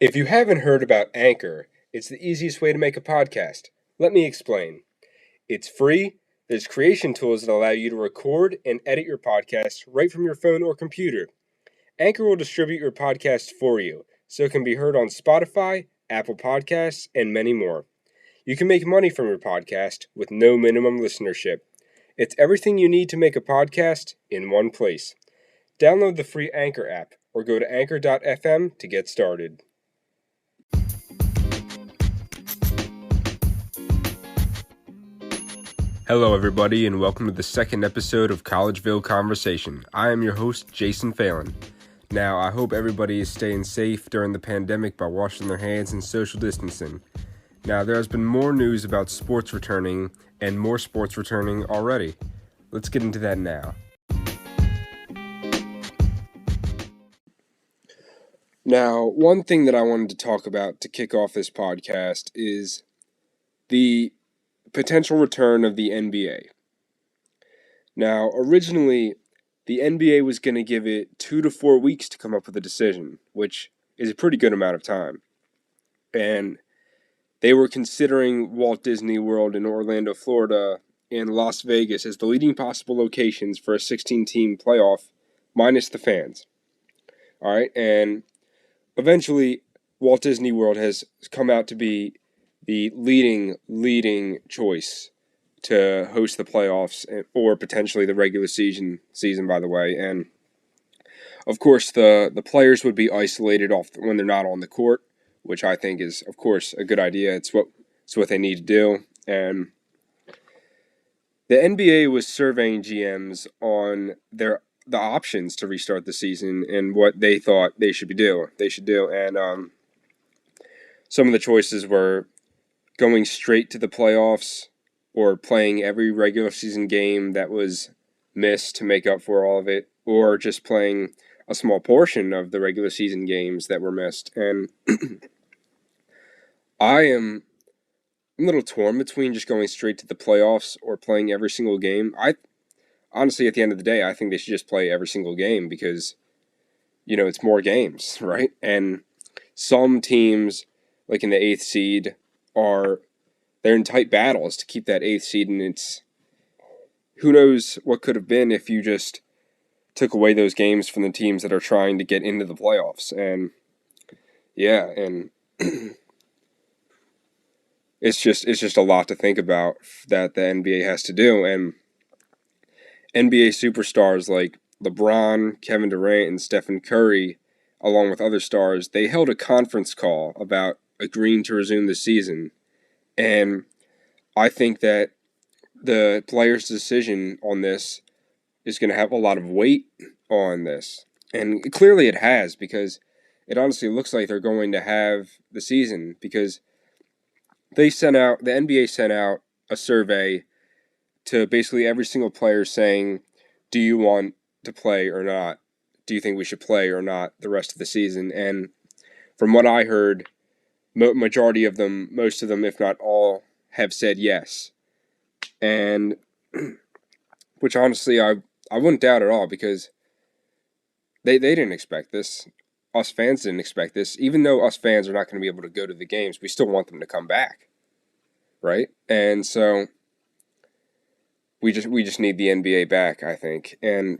If you haven't heard about Anchor, it's the easiest way to make a podcast. Let me explain. It's free. There's creation tools that allow you to record and edit your podcast right from your phone or computer. Anchor will distribute your podcast for you, so it can be heard on Spotify, Apple Podcasts, and many more. You can make money from your podcast with no minimum listenership. It's everything you need to make a podcast in one place. Download the free Anchor app or go to anchor.fm to get started. Hello, everybody, and welcome to the second episode of Collegeville Conversation. I am your host, Jason Phelan. Now, I hope everybody is staying safe during the pandemic by washing their hands and social distancing. Now, there has been more news about sports returning and more sports returning already. Let's get into that now. Now, one thing that I wanted to talk about to kick off this podcast is the potential return of the NBA. Now, originally, the NBA was going to give it 2 to 4 weeks to come up with a decision, which is a pretty good amount of time. And they were considering Walt Disney World in Orlando, Florida, and Las Vegas as the leading possible locations for a 16-team playoff, minus the fans. All right, and eventually, Walt Disney World has come out to be the leading choice to host the playoffs or potentially the regular season, by the way. And, of course, the players would be isolated off when they're not on the court, which I think is, of course, a good idea. It's what they need to do. And the NBA was surveying GMs on the options to restart the season and what they thought they should do. And some of the choices were going straight to the playoffs or playing every regular season game that was missed to make up for all of it, or just playing a small portion of the regular season games that were missed. And I'm a little torn between just going straight to the playoffs or playing every single game. Honestly, at the end of the day, I think they should just play every single game because, it's more games, right? And some teams, like in the 8th seed, they're in tight battles to keep that 8th seed, and it's who knows what could have been if you just took away those games from the teams that are trying to get into the playoffs. And yeah, and it's just a lot to think about that the NBA has to do. And NBA superstars like LeBron, Kevin Durant, and Stephen Curry, along with other stars, they held a conference call about agreeing to resume the season. And I think that the players' decision on this is going to have a lot of weight on this. And clearly it has, because it honestly looks like they're going to have the season, because the NBA sent out a survey to basically every single player saying, do you want to play or not? Do you think we should play or not the rest of the season? And from what I heard, majority of them, most of them, if not all, have said yes. And which honestly I wouldn't doubt at all, because they didn't expect this. Us fans didn't expect this. Even though us fans are not going to be able to go to the games, we still want them to come back, right? And so we just need the NBA back, I think. And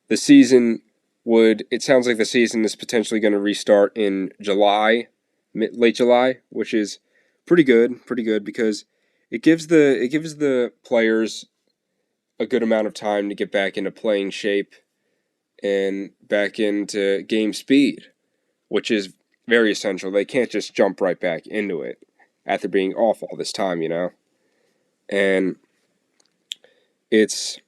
the season it sounds like the season is potentially going to restart in July, late July, which is pretty good because it gives the players a good amount of time to get back into playing shape and back into game speed, which is very essential. They can't just jump right back into it after being off all this time, And it's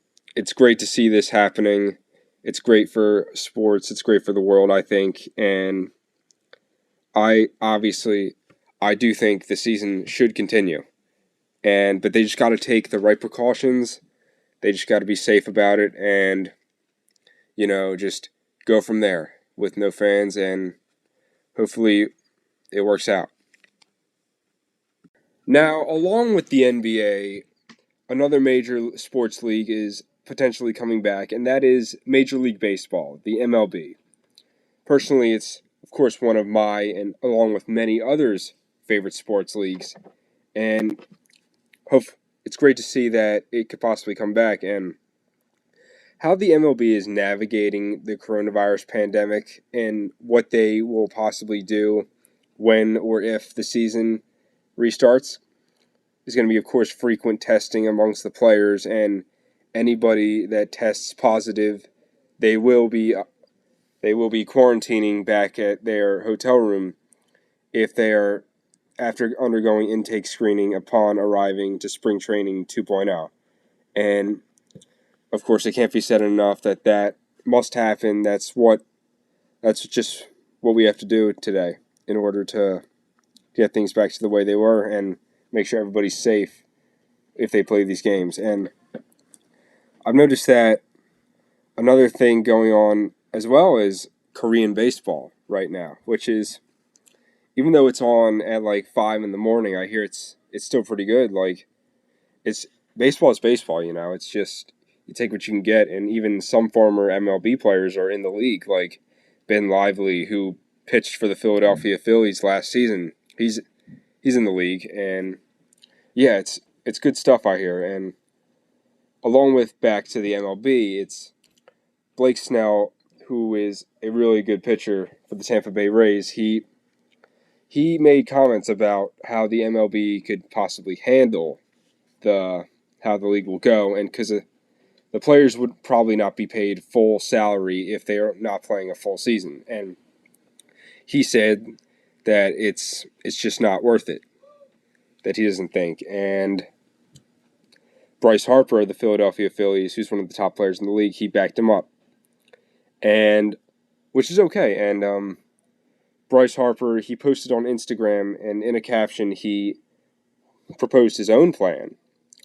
great to see this happening. It's great for sports. It's great for the world, I think. And I do think the season should continue. But they just got to take the right precautions. They just got to be safe about it and, just go from there with no fans, and hopefully it works out. Now, along with the NBA, another major sports league is potentially coming back, and that is Major League Baseball, the MLB. Personally, it's course, one of my, and along with many others, favorite sports leagues. And hope it's great to see that it could possibly come back. And how the MLB is navigating the coronavirus pandemic and what they will possibly do when or if the season restarts is going to be, of course, frequent testing amongst the players, and anybody that tests positive, they will be quarantining back at their hotel room if they are after undergoing intake screening upon arriving to spring training 2.0. And of course, it can't be said enough that that must happen. That's just what we have to do today in order to get things back to the way they were and make sure everybody's safe if they play these games. And I've noticed that another thing going on as well is Korean baseball right now, which is, even though it's on at like 5 in the morning, I hear it's still pretty good. Like, it's baseball is baseball, you know. It's just you take what you can get, and even some former MLB players are in the league, like Ben Lively, who pitched for the Philadelphia Phillies last season. He's in the league, and yeah, it's good stuff out here. And along with back to the MLB, it's Blake Snell, who is a really good pitcher for the Tampa Bay Rays. He made comments about how the MLB could possibly handle how the league will go, and because the players would probably not be paid full salary if they are not playing a full season. And he said that it's just not worth it, that he doesn't think. And Bryce Harper of the Philadelphia Phillies, who's one of the top players in the league, he backed him up, and which is okay. And Bryce Harper, he posted on Instagram, and in a caption, he proposed his own plan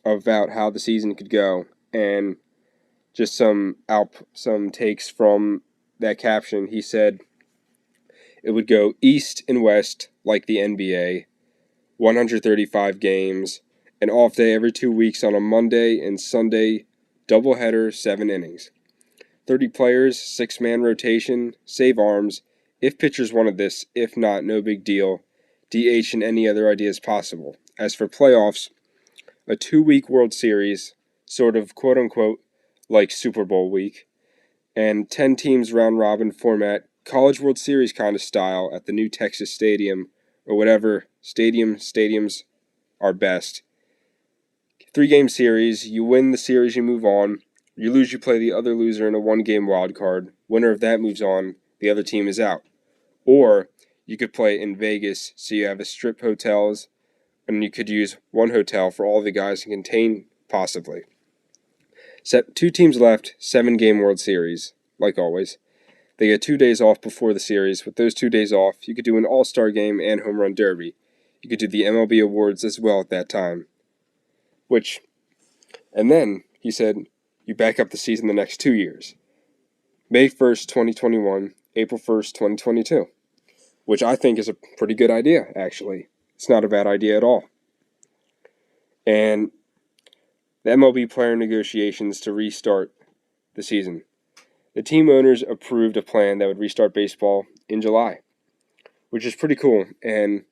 about how the season could go, and just some takes from that caption. He said it would go east and west like the NBA, 135 games, an off day every 2 weeks on a Monday and Sunday, doubleheader, 7 innings. 30 players, 6-man rotation, save arms, if pitchers wanted this, if not, no big deal, DH and any other ideas possible. As for playoffs, a 2-week World Series, sort of quote-unquote like Super Bowl week, and 10 teams round-robin format, College World Series kind of style at the new Texas Stadium, or whatever stadiums are best. 3-game series, you win the series, you move on. You lose, you play the other loser in a 1-game wild card. Winner of that moves on, the other team is out. Or you could play in Vegas, so you have a strip hotels, and you could use one hotel for all the guys to contain, possibly. 2 teams left, 7-game World Series, like always. They get 2 days off before the series. With those 2 days off, you could do an All-Star game and Home Run Derby. You could do the MLB Awards as well at that time. And then, he said, you back up the season the next 2 years. May 1st, 2021, April 1st, 2022. Which I think is a pretty good idea, actually. It's not a bad idea at all. And the MLB player negotiations to restart the season. The team owners approved a plan that would restart baseball in July, which is pretty cool. And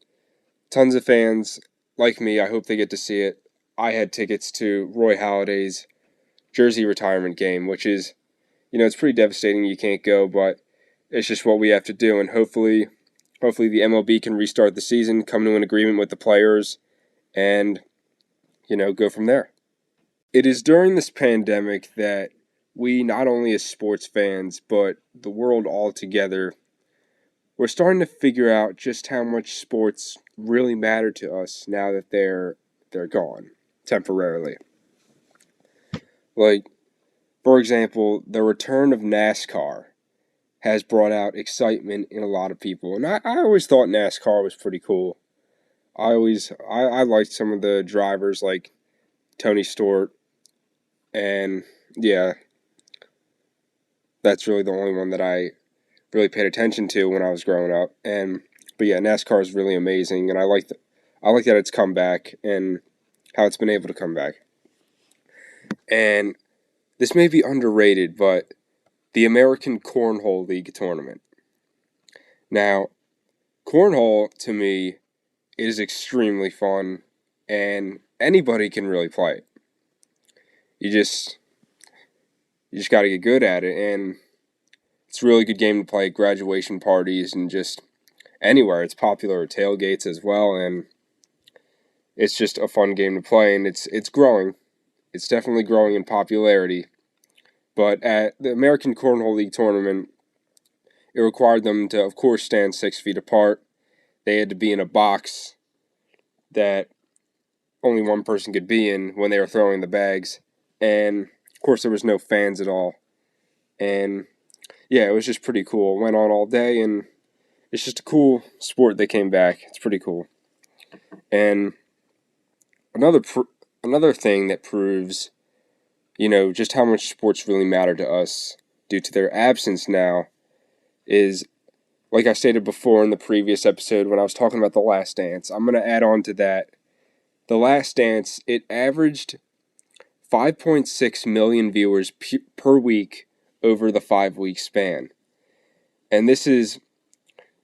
tons of fans like me, I hope they get to see it. I had tickets to Roy Halladay's jersey retirement game, which is, it's pretty devastating you can't go, but it's just what we have to do. And hopefully the MLB can restart the season, come to an agreement with the players, and, go from there. It is during this pandemic that we, not only as sports fans, but the world altogether, we're starting to figure out just how much sports really matter to us now that they're gone, temporarily. Like, for example, the return of NASCAR has brought out excitement in a lot of people. And I always thought NASCAR was pretty cool. I liked some of the drivers like Tony Stewart, and yeah, that's really the only one that I really paid attention to when I was growing up. But yeah, NASCAR is really amazing, and I like that it's come back and how it's been able to come back. And this may be underrated, but the American Cornhole League tournament. Now, cornhole to me is extremely fun, and anybody can really play it. You just got to get good at it, and it's a really good game to play at graduation parties and just anywhere. It's popular at tailgates as well, and it's just a fun game to play, and it's growing. It's definitely growing in popularity. But at the American Cornhole League tournament, it required them to, of course, stand 6 feet apart. They had to be in a box that only one person could be in when they were throwing the bags. And, of course, there was no fans at all. And, yeah, it was just pretty cool. It went on all day, and it's just a cool sport that came back. It's pretty cool. And another thing that proves, just how much sports really matter to us due to their absence now is, like I stated before in the previous episode when I was talking about The Last Dance, I'm going to add on to that. The Last Dance, it averaged 5.6 million viewers per week over the 5-week span. And this is,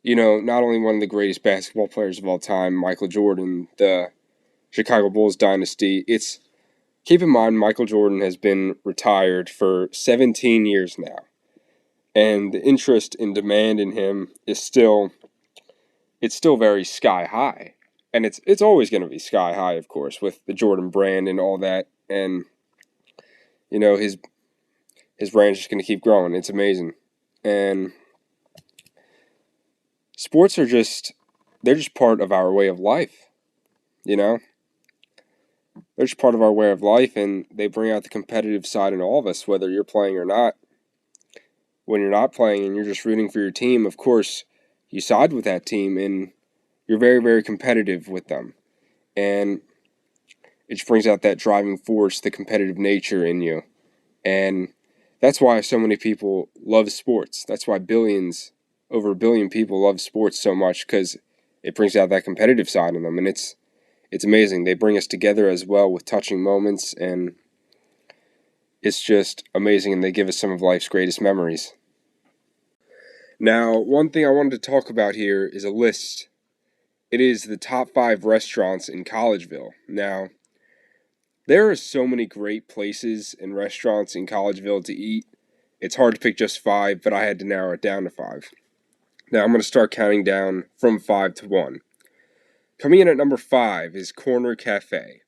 not only one of the greatest basketball players of all time, Michael Jordan, the Chicago Bulls dynasty. Keep in mind, Michael Jordan has been retired for 17 years now. And the interest and demand in him is still very sky high. And it's always going to be sky high, of course, with the Jordan brand and all that. And, his brand is just going to keep growing. It's amazing. And sports they're just part of our way of life, They're just part of our way of life, and they bring out the competitive side in all of us, whether you're playing or not. When you're not playing and you're just rooting for your team, of course, you side with that team, and you're very, very competitive with them. And it just brings out that driving force, the competitive nature in you. And that's why so many people love sports. That's why over a billion people love sports so much, because it brings out that competitive side in them. And it's amazing. They bring us together as well with touching moments, and it's just amazing, and they give us some of life's greatest memories. Now, one thing I wanted to talk about here is a list. It is the top 5 restaurants in Collegeville. Now, there are so many great places and restaurants in Collegeville to eat. It's hard to pick just 5, but I had to narrow it down to 5. Now, I'm going to start counting down from 5 to 1. Coming in at number 5 is Corner Cafe.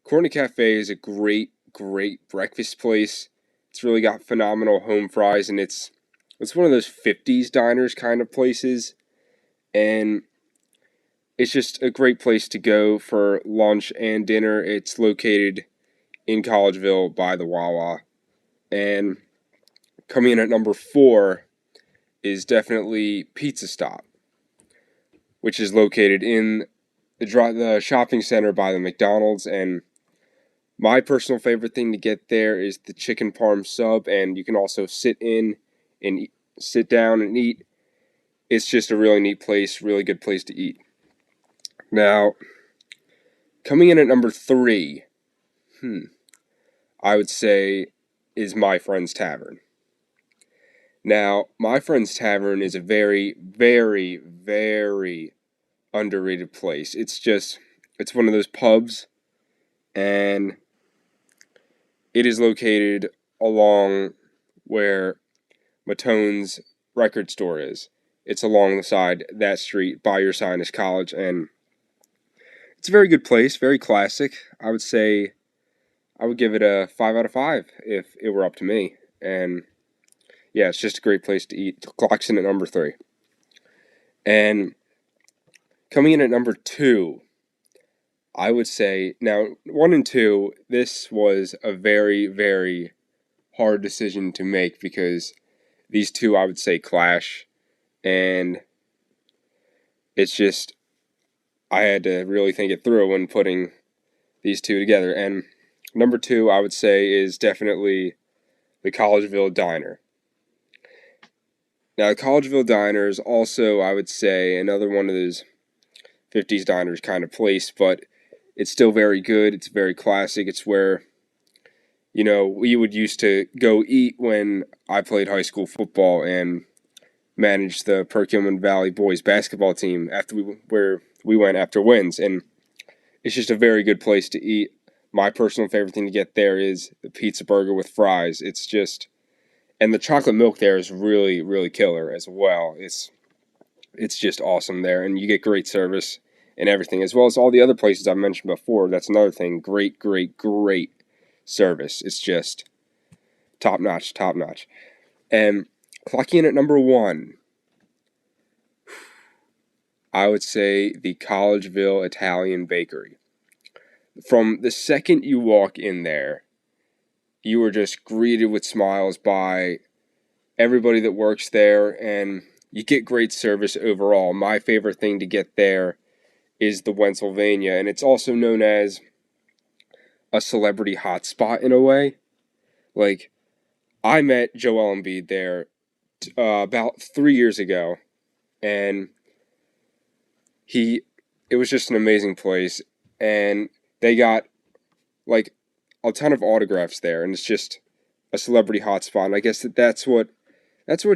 Corner Cafe is a great, great breakfast place. It's really got phenomenal home fries, and it's one of those 50s diners kind of places. And it's just a great place to go for lunch and dinner. It's located in Collegeville by the Wawa. And coming in at number 4 is definitely Pizza Stop, which is located in the shopping center by the McDonald's. And my personal favorite thing to get there is the chicken parm sub, and you can also sit down and eat. It's just a really neat place, really good place to eat. Now, coming in at number 3, I would say is My Friend's Tavern. Now, My Friend's Tavern is a very, very, very underrated place. It's one of those pubs, and it is located along where Matone's record store is. It's along the side, that street, by your sign is College, and it's a very good place, very classic. I would say I would give it a 5 out of 5 if it were up to me. And yeah, it's just a great place to eat. Clocks in at number 3. And coming in at number 2, I would say, now 1 and 2, this was a very, very hard decision to make, because these two, I would say, clash. And it's just, I had to really think it through when putting these two together. And number 2, I would say, is definitely the Collegeville Diner. Now, the Collegeville Diner is also, I would say, another one of those 50s diners kind of place, but it's still very good. It's very classic. It's where, we would used to go eat when I played high school football, and managed the Perkiomen Valley boys basketball team where we went after wins, and it's just a very good place to eat. My personal favorite thing to get there is the pizza burger with fries. And the chocolate milk there is really, really killer as well. It's just awesome there, and you get great service and everything, as well as all the other places I mentioned before. That's another thing. Great, great, great service. It's just top notch, top notch. And clocking in at number 1, I would say the Collegeville Italian Bakery. From the second you walk in there, you are just greeted with smiles by everybody that works there, and you get great service overall. My favorite thing to get there is the Pennsylvania, and it's also known as a celebrity hotspot in a way. Like, I met Joel Embiid there about 3 years ago, and it was just an amazing place, and they got like a ton of autographs there, and it's just a celebrity hotspot. And I guess that's what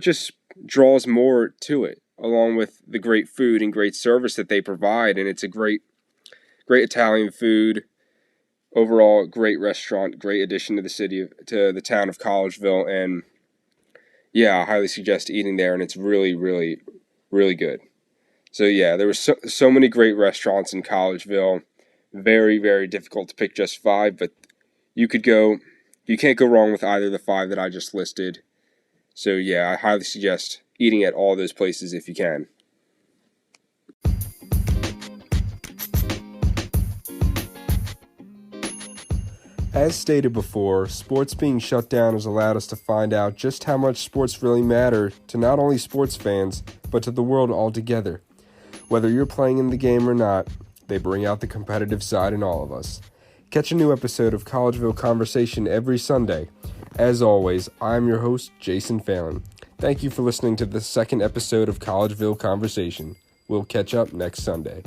just draws more to it, along with the great food and great service that they provide. And it's a great Italian food. Overall, great restaurant, great addition to the town of Collegeville, and yeah, I highly suggest eating there, and it's really, really, really good. So yeah, there were so many great restaurants in Collegeville. Very, very difficult to pick just 5, but you can't go wrong with either of the 5 that I just listed. So yeah, I highly suggest eating at all those places if you can. As stated before, sports being shut down has allowed us to find out just how much sports really matter to not only sports fans, but to the world altogether. Whether you're playing in the game or not, they bring out the competitive side in all of us. Catch a new episode of Collegeville Conversation every Sunday. As always, I'm your host, Jason Phelan. Thank you for listening to the second episode of Collegeville Conversation. We'll catch up next Sunday.